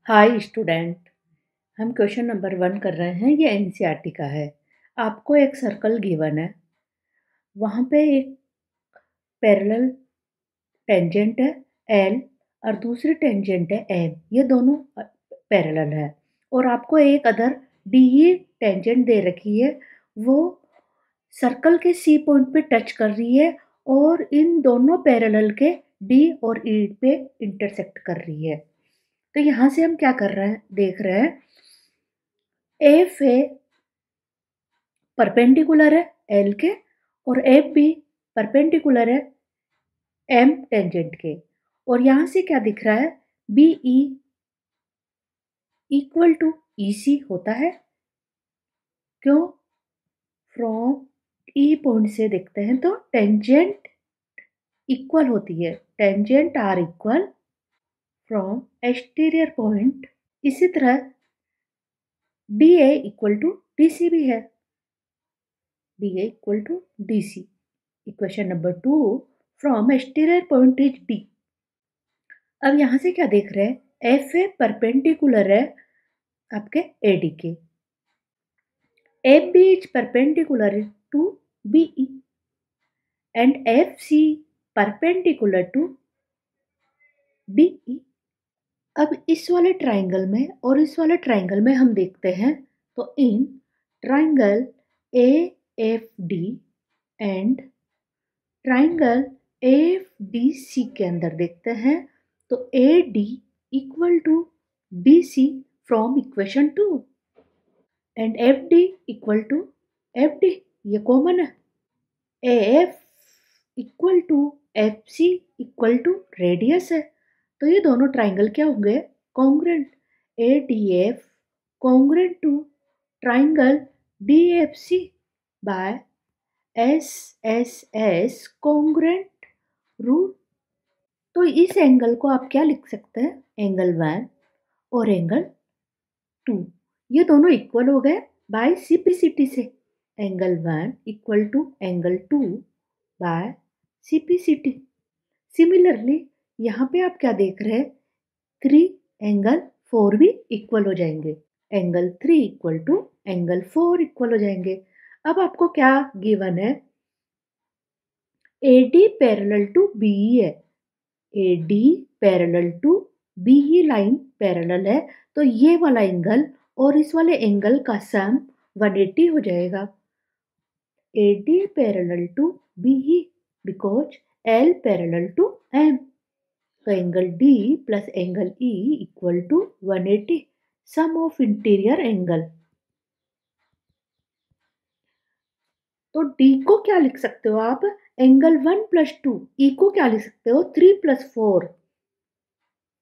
Hi student. हम question number 1 कर रहे हैं। ये एनसीईआरटी का है। आपको एक सर्कल गिवन है, वहाँ पे एक पैरेलल टेंजेंट है एल और दूसरी टेंजेंट है एम। ये दोनों पैरेलल है और आपको एक अदर डी ई टेंजेंट दे रखी है। वो सर्कल के सी पॉइंट पे टच कर रही है और इन दोनों पैरेलल के डी और ई पे इंटरसेक्ट कर रही है। तो यहाँ से हम क्या कर रहे हैं, देख रहे हैं एफ ए परपेंडिकुलर है एल के और एफ भी परपेंडिकुलर है एम टेंजेंट के। और यहाँ से क्या दिख रहा है, बी ई इक्वल टू ई सी होता है। क्यों? फ्रॉम ई पॉइंट से देखते हैं तो टेंजेंट इक्वल होती है, tangent are equal from exterior point. इसी तरह D A equal to D C भी है, D A equal to D C. Equation number 2 from exterior point is D. अब यहाँ से क्या देख रहे हैं, एफ ए परपेंडिकुलर है आपके एडी के, F B is perpendicular to B E and F C perpendicular to D E. अब इस वाले ट्राइंगल में और इस वाले ट्राइंगल में हम देखते हैं तो इन triangle A F D and triangle F D C के अंदर देखते हैं तो A D equal to D C from equation 2 and F D equal to F D, ये कॉमन है। A F equal to F C equal to radius है, तो ये दोनों ट्राइंगल क्या होंगे, congruent. A D F congruent to triangle D F C by S S S congruent rule. तो इस एंगल को आप क्या लिख सकते हैं, एंगल 1 और एंगल 2, ये दोनों इक्वल हो गए बाय सीपीसीटी से। Angle 1 equal to angle 2 by CPCT. Similarly यहाँ पे आप क्या देख रहे हैं, 3 एंगल 4 भी इक्वल हो जाएंगे, angle 3 equal to angle 4 equal हो जाएंगे। अब आपको क्या गिवन है, AD पैरेलल टू BE है, AD parallel to BE line parallel है, तो ये वाला एंगल और इस वाले एंगल का सम 180 हो जाएगा। AD parallel to BE because L parallel to M, तो angle D plus angle E equal to 180, sum of interior angle. तो D को क्या लिख सकते हो आप, एंगल 1 प्लस 2, E को क्या लिख सकते हो 3 प्लस 4,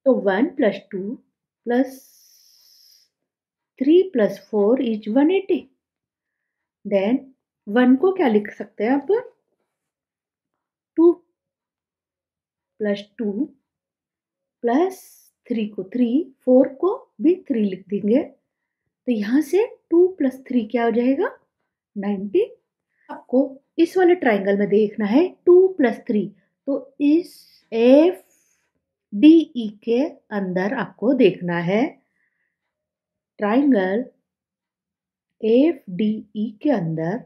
तो 1 plus 2 plus 3 plus 4 is 180। Then 1 को क्या लिख सकते हैं आप, 2 प्लस 2 प्लस 3 को 3, 4 को भी 3 लिख देंगे, तो यहाँ से 2 प्लस 3 क्या हो जाएगा 90। आपको इस वाले ट्राइंगल में देखना है 2 प्लस 3, तो इस एफ डी ई के अंदर आपको देखना है ट्राइंगल एफ डी ई के अंदर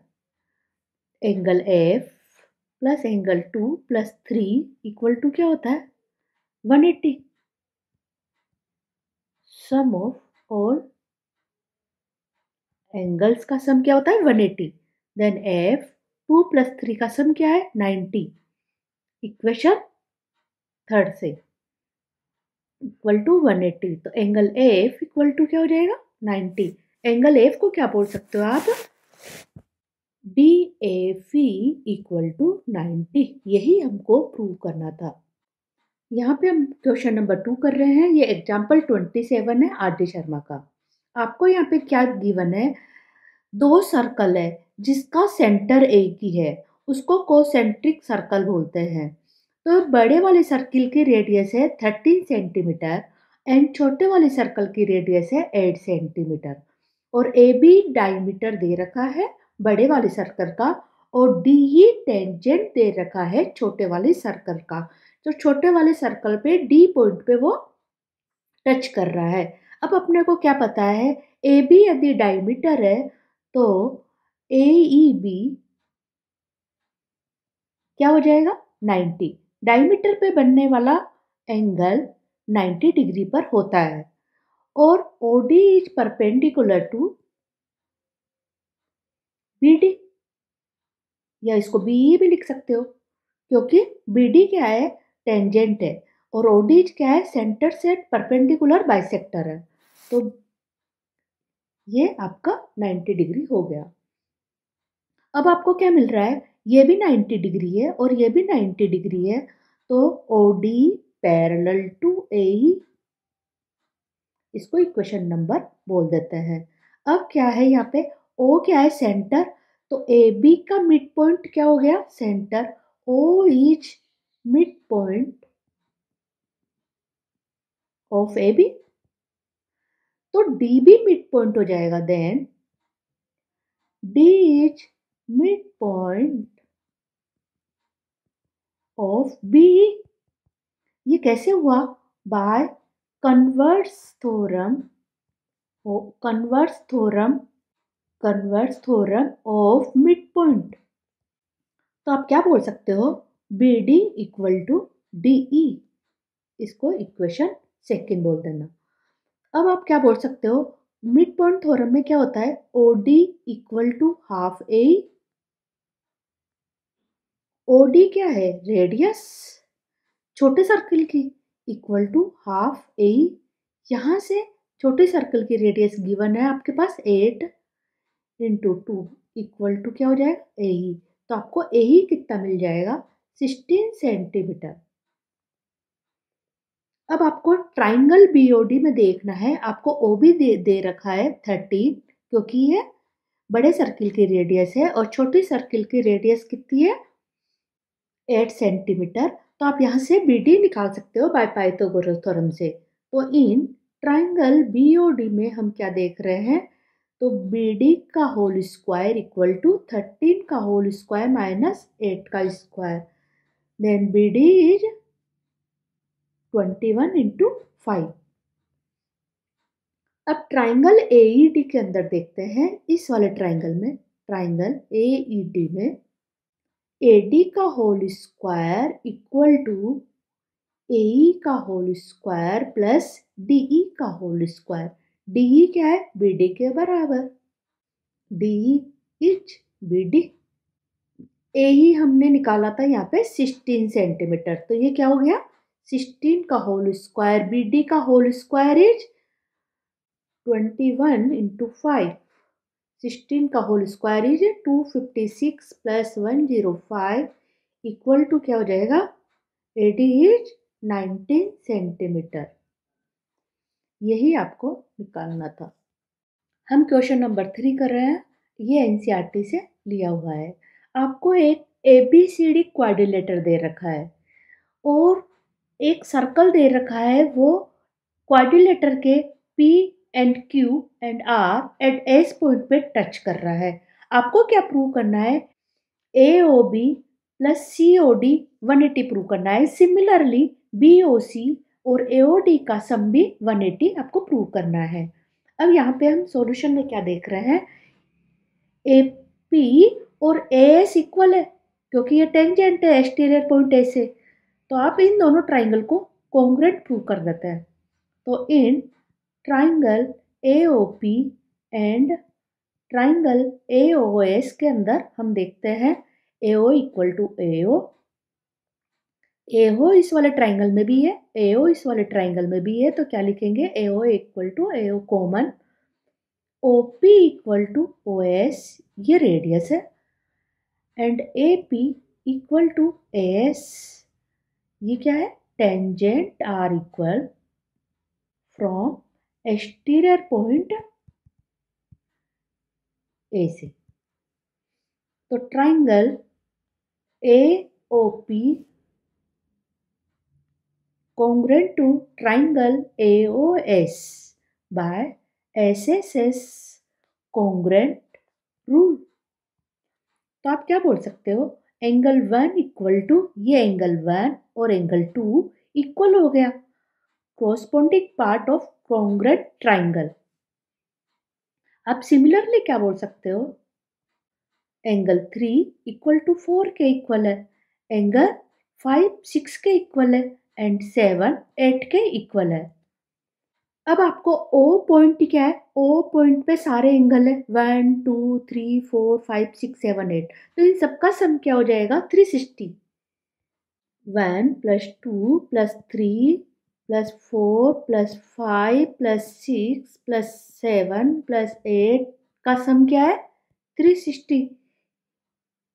angle F plus angle 2 plus 3 equal to क्या होता है 180। सम ऑफ ऑल एंगल्स का सम क्या होता है 180। देन एफ 2 प्लस 3 का सम क्या है 90, इक्वेशन 3 से इक्वल टू 180, तो एंगल एफ इक्वल टू क्या हो जाएगा 90। एंगल एफ को क्या बोल सकते हो आप, D A F equal to 90। यही हमको प्रूव करना था। यहाँ पे हम क्वेश्चन नंबर 2 कर रहे हैं। ये एग्जाम्पल 27 है आर.डी. शर्मा का। आपको यहाँ पे क्या गिवन है, 2 सर्कल है जिसका सेंटर एक ही है, उसको कोसेंट्रिक सर्कल बोलते हैं। तो बड़े वाले सर्किल की रेडियस है 13 सेंटीमीटर एंड छोटे वाले सर्कल की रेडियस है 8 सेंटीमीटर और ए बी डायमीटर दे रखा है बड़े वाले सर्कल का और डी ई टेंजेंट दे रखा है छोटे वाले सर्कल का। तो छोटे वाले सर्कल पे डी पॉइंट पे वो टच कर रहा है। अब अपने को क्या पता है, ए बी यदि डायमीटर है तो ए ई बी क्या हो जाएगा 90। डायमीटर पे बनने वाला एंगल 90 डिग्री पर होता है और OD is perpendicular to BD, या इसको बीई भी लिख सकते हो क्योंकि बीडी क्या है टेंजेंट है और ओडी क्या है सेंटर से परपेंडिकुलर बाइसेक्टर है। तो ये आपका 90 डिग्री हो गया। अब आपको क्या मिल रहा है, ये भी 90 डिग्री है और ये भी 90 डिग्री है, तो OD पैरेलल टू AE, इसको इक्वेशन नंबर बोल देते हैं। अब क्या है यहाँ पे, O क्या है सेंटर, तो AB का मिड पॉइंट क्या हो गया center, O is mid point of AB, तो D भी मिड पॉइंट हो जाएगा, then D is mid point of BE। ये कैसे हुआ, by converse theorem, converse theorem, converse theorem of mid point. तो आप क्या बोल सकते हो, BD इक्वल टू DE, इसको इक्वेशन सेकेंड बोल देना। अब आप क्या बोल सकते हो, मिड पॉइंट थ्योरम में क्या होता है, OD equal to half AE, OD क्या है रेडियस छोटे सर्कल की, इक्वल टू हाफ AE, यहाँ से छोटे सर्कल की रेडियस गिवन है आपके पास 8 इंटू 2 इक्वल टू क्या हो जाएगा AE, तो आपको AE कितना मिल जाएगा 16 सेंटीमीटर। अब आपको ट्राइंगल BOD में देखना है, आपको OB दे रखा है 13, क्योंकि ये बड़े सर्किल की रेडियस है और छोटी सर्किल की रेडियस कितनी है 8 सेंटीमीटर। तो आप यहाँ से BD निकाल सकते हो बाय पाइथागोरस थ्योरम से। तो इन ट्राइंगल BOD में हम क्या देख रहे हैं, तो BD का होल स्क्वायर इक्वल टू 13 का होल स्क्वायर माइनस 8 का square, then BD is 21 into 5। अब ट्राइंगल AED के अंदर देखते हैं, इस वाले ट्राइंगल में, ट्राइंगल AED में AD का whole square equal to AE का होल स्क्वायर प्लस DE का होल स्क्वायर। DE क्या है BD के बराबर, DE इज BD। AE हमने निकाला था यहाँ पे 16 सेंटीमीटर, तो ये क्या हो गया 16 का होल स्क्वायर, BD का होल स्क्वायर इज 21 इंटू 5, 16 का whole square is 256 plus 105 equal to क्या हो जाएगा, AD इज 19 सेंटीमीटर। यही आपको निकालना था। हम क्वेश्चन नंबर 3 कर रहे हैं, ये NCERT से लिया हुआ है। आपको एक ABCD क्वाड्रिलेटर दे रखा है और एक सर्कल दे रखा है, वो क्वाड्रिलेटर के P and Q and R at S point पे टच कर रहा है। आपको क्या प्रूव करना है, AOB प्लस COD 180 प्रूव करना है। सिमिलरली BOC और AOD का सम भी 180 आपको प्रूव करना है। अब यहाँ पे हम सॉल्यूशन में क्या देख रहे हैं, AP और AS इक्वल है क्योंकि ये टेंजेंट है एक्सटीरियर पॉइंट A से, तो आप इन दोनों ट्राइंगल को कॉन्ग्रुएंट प्रूव कर देते हैं। तो इन triangle AOP and triangle AOS के अंदर हम देखते हैं AO इक्वल टू AO इस वाले ट्राइंगल में भी है, AO इस वाले ट्राइंगल में भी है, तो क्या लिखेंगे AO equal to AO common, OP equal to OS ये रेडियस है and AP equal to AS ये क्या है tangent are equal from exterior point A से। तो triangle AOP congruent to triangle AOS by SSS congruent rule। तो आप क्या बोल सकते हो, एंगल 1 इक्वल टू ये एंगल 1 और एंगल 2 इक्वल हो गया, corresponding part of congruent triangle. आप सिमिलरली क्या बोल सकते हो, एंगल 3 इक्वल टू 4 के इक्वल है, एंगल 5 6 के इक्वल है एंड 7 8 के इक्वल है। अब आपको ओ पॉइंट क्या है, ओ पॉइंट पे सारे एंगल है 1 2 3 4 5 6 7 8, तो इन सबका सम क्या हो जाएगा 360। 1 plus 2 plus 3 plus 4 plus 5 plus 6 plus 7 plus 8 का सम क्या है 360।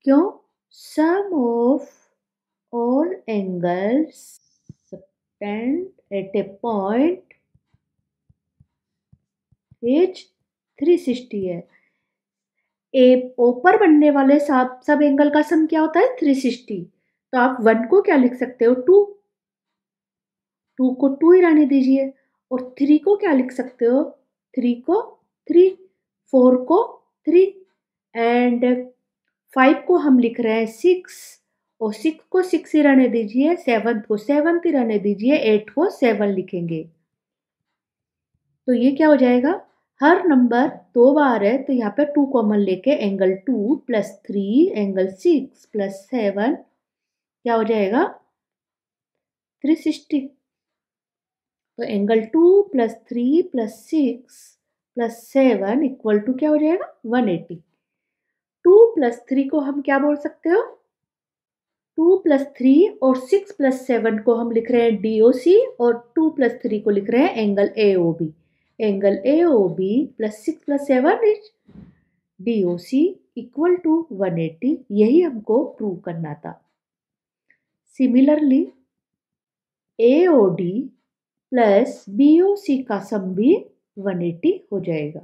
क्यों, sum of all angles subtend at a point is 360 है। ए ऊपर बनने वाले सब एंगल का सम क्या होता है 360। तो आप 1 को क्या लिख सकते हो 2, 2 को 2 ही रहने दीजिए, और 3 को क्या लिख सकते हो 3 को 3, 4 को 3 एंड 5 को हम लिख रहे हैं 6, और 6 को 6 ही रहने दीजिए, 7 को 7 ही रहने दीजिए, 8 को 7 लिखेंगे। तो ये क्या हो जाएगा, हर नंबर 2 बार है तो यहाँ पे 2 कॉमन लेके एंगल 2 प्लस 3 एंगल 6 प्लस 7 क्या हो जाएगा 360। तो angle 2 plus 3 plus 6 plus 7 equal to क्या हो जाएगा 180। 2 प्लस 3 को हम क्या बोल सकते हो 2 प्लस 3 और 6 प्लस 7 को हम लिख रहे हैं DOC, और 2 प्लस 3 को लिख रहे हैं angle AOB। Angle AOB plus 6 plus 7 is DOC equal to 180। यही हमको प्रूव करना था। सिमिलरली AOD प्लस BOC का सम भी 180 हो जाएगा।